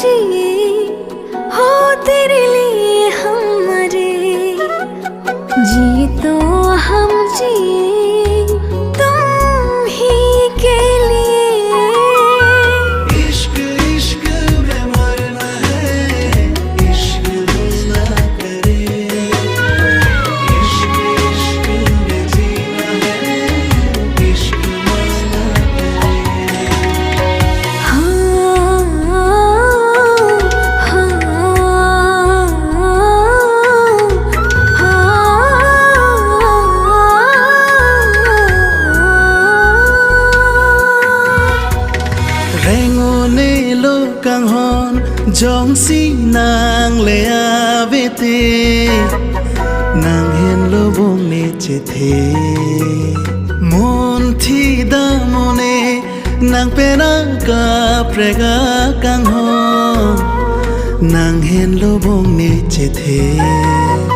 जी हो तेरे लिए हम मरे, जी तो हम जी तुम ही के लिए। इश्क इश्क में मरना है, इश्क ना करे, इश्क इश्क में जीना है, इश्क ना करे। हाँ Rengone lo kang hon jong si nang le avete, nang hen lo bong ne che the, mon thi da mone nang pena ka prega kang hon, nang hen lo bong ne che the.